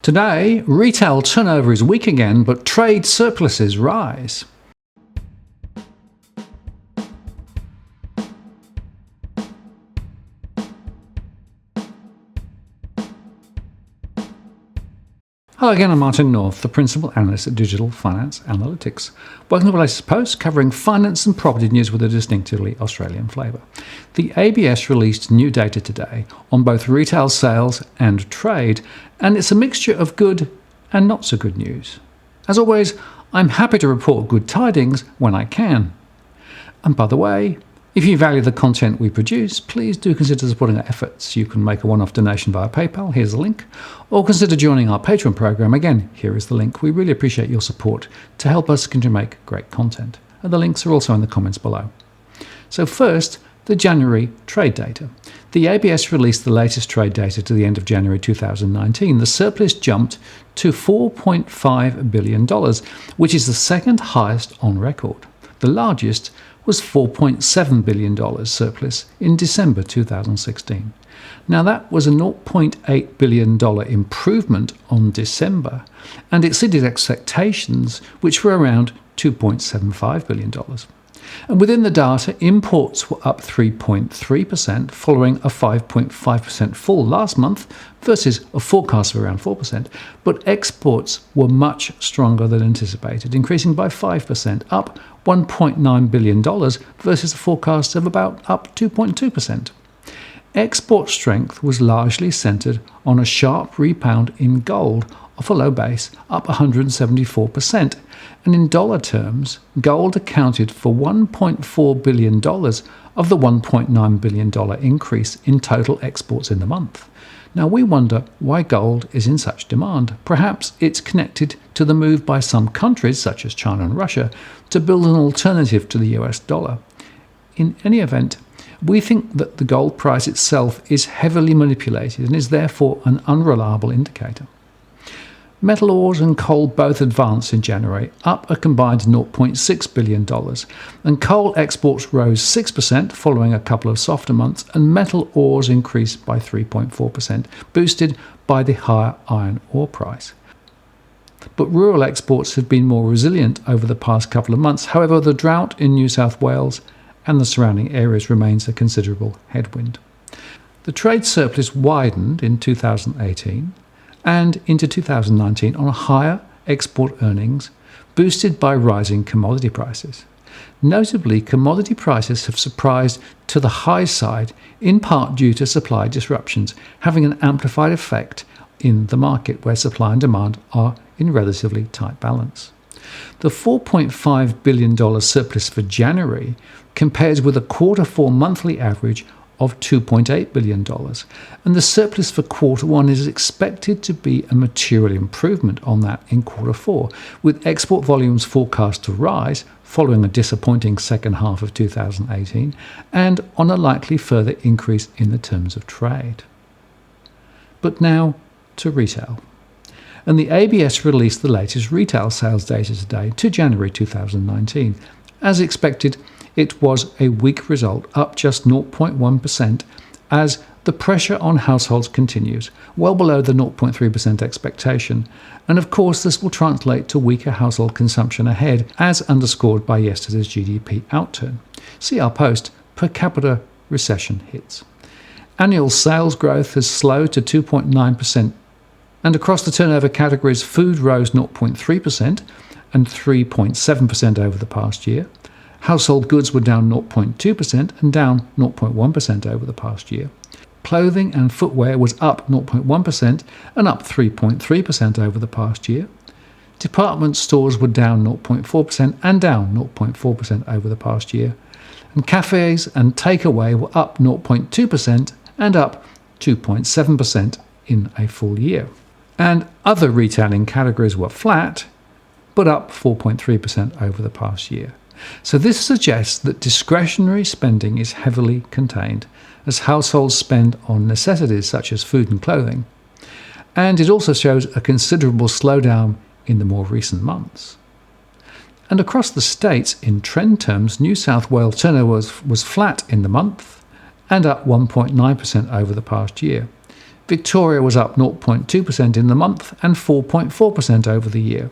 Today, retail turnover is weak again, but trade surpluses rise. Hello again, I'm Martin North, the Principal Analyst at Digital Finance Analytics. Welcome to the latest post covering finance and property news with a distinctively Australian flavour. The ABS released new data today on both retail sales and trade, and it's a mixture of good and not so good news. As always, I'm happy to report good tidings when I can. And by the way, if you value the content we produce, please do consider supporting our efforts. You can make a one-off donation via PayPal, here's the link, or consider joining our Patreon program. Again, here is the link. We really appreciate your support to help us continue to make great content. And the links are also in the comments below. So first, the January trade data. The ABS released the latest trade data to the end of January 2019. The surplus jumped to $4.5 billion, which is the second highest on record. The largest was $4.7 billion surplus in December 2016. Now that was a $0.8 billion improvement on December and exceeded expectations, which were around $2.75 billion. And within the data, imports were up 3.3%, following a 5.5% fall last month versus a forecast of around 4%. But exports were much stronger than anticipated, increasing by 5%, up $1.9 billion versus a forecast of about up 2.2%. Export strength was largely centred on a sharp rebound in gold off a low base, up 174%. And in dollar terms, gold accounted for $1.4 billion of the $1.9 billion increase in total exports in the month. Now we wonder why gold is in such demand. Perhaps it's connected to the move by some countries, such as China and Russia, to build an alternative to the US dollar. In any event, we think that the gold price itself is heavily manipulated and is therefore an unreliable indicator. Metal ores and coal both advanced in January, up a combined $0.6 billion, and coal exports rose 6% following a couple of softer months, and metal ores increased by 3.4%, boosted by the higher iron ore price. But rural exports have been more resilient over the past couple of months. However, the drought in New South Wales and the surrounding areas remains a considerable headwind. The trade surplus widened in 2018 and into 2019 on higher export earnings, boosted by rising commodity prices. Notably, commodity prices have surprised to the high side, in part due to supply disruptions, having an amplified effect in the market where supply and demand are in relatively tight balance. The $4.5 billion surplus for January compares with a Q4 monthly average of $2.8 billion, and the surplus for Q1 is expected to be a material improvement on that in Q4, with export volumes forecast to rise following a disappointing second half of 2018 and on a likely further increase in the terms of trade. But now to retail. And the ABS released the latest retail sales data today to January 2019. As expected, it was a weak result, up just 0.1%, as the pressure on households continues, well below the 0.3% expectation. And of course, this will translate to weaker household consumption ahead, as underscored by yesterday's GDP outturn. See our post, Per Capita Recession Hits. Annual sales growth has slowed to 2.9%, and across the turnover categories, food rose 0.3% and 3.7% over the past year. Household goods were down 0.2% and down 0.1% over the past year. Clothing and footwear was up 0.1% and up 3.3% over the past year. Department stores were down 0.4% and down 0.4% over the past year. And cafes and takeaway were up 0.2% and up 2.7% in a full year. And other retailing categories were flat, but up 4.3% over the past year. So this suggests that discretionary spending is heavily contained as households spend on necessities such as food and clothing. And it also shows a considerable slowdown in the more recent months. And across the states, in trend terms, New South Wales turnover was flat in the month and up 1.9% over the past year. Victoria was up 0.2% in the month and 4.4% over the year.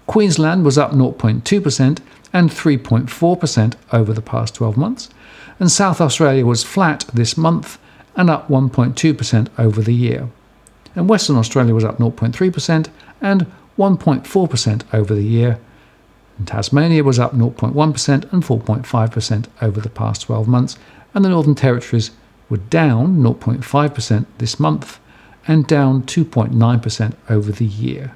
Queensland was up 0.2% and 3.4% over the past 12 months. And South Australia was flat this month and up 1.2% over the year. And Western Australia was up 0.3% and 1.4% over the year. And Tasmania was up 0.1% and 4.5% over the past 12 months. And the Northern Territories were down 0.5% this month and down 2.9% over the year.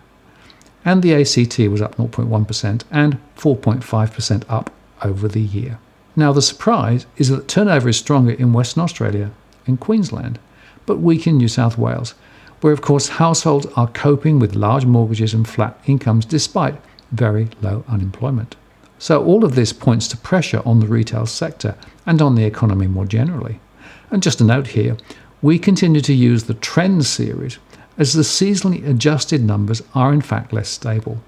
And the ACT was up 0.1% and 4.5% up over the year. Now the surprise is that turnover is stronger in Western Australia and Queensland, but weak in New South Wales, where of course households are coping with large mortgages and flat incomes despite very low unemployment. So all of this points to pressure on the retail sector and on the economy more generally. And just a note here, we continue to use the trend series as the seasonally adjusted numbers are in fact less stable.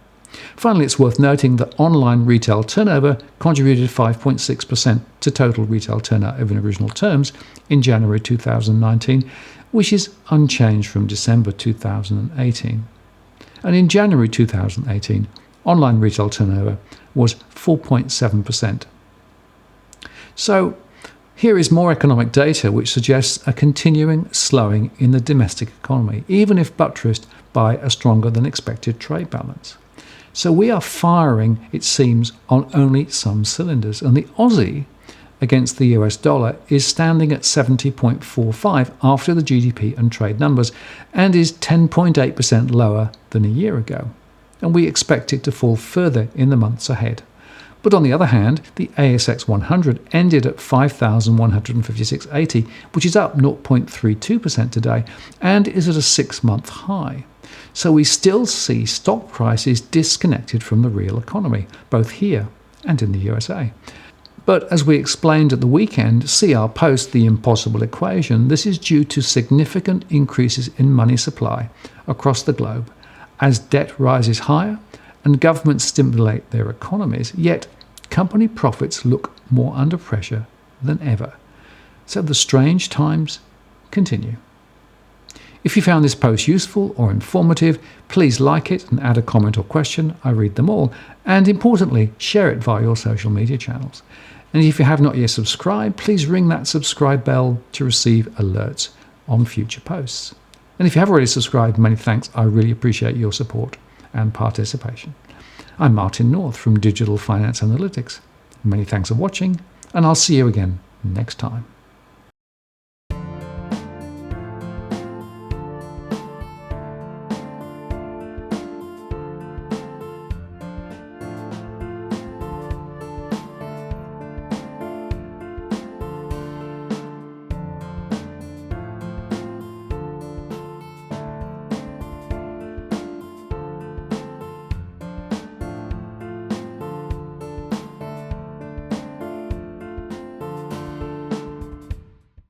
Finally, it's worth noting that online retail turnover contributed 5.6% to total retail turnover in original terms in January 2019, which is unchanged from December 2018. And in January 2018, online retail turnover was 4.7%. So here is more economic data which suggests a continuing slowing in the domestic economy, even if buttressed by a stronger than expected trade balance. So we are firing, it seems, on only some cylinders, and the Aussie against the US dollar is standing at 70.45 after the GDP and trade numbers, and is 10.8% lower than a year ago. And we expect it to fall further in the months ahead. But on the other hand, the ASX 100 ended at 5,156.80, which is up 0.32% today and is at a 6-month high. So we still see stock prices disconnected from the real economy, both here and in the USA. But as we explained at the weekend, see our post, The Impossible Equation, this is due to significant increases in money supply across the globe as debt rises higher and governments stimulate their economies, yet company profits look more under pressure than ever. So the strange times continue. If you found this post useful or informative, please like it and add a comment or question. I read them all. And importantly, share it via your social media channels. And if you have not yet subscribed, please ring that subscribe bell to receive alerts on future posts. And if you have already subscribed, many thanks. I really appreciate your support and participation. I'm Martin North from Digital Finance Analytics. Many thanks for watching, and I'll see you again next time.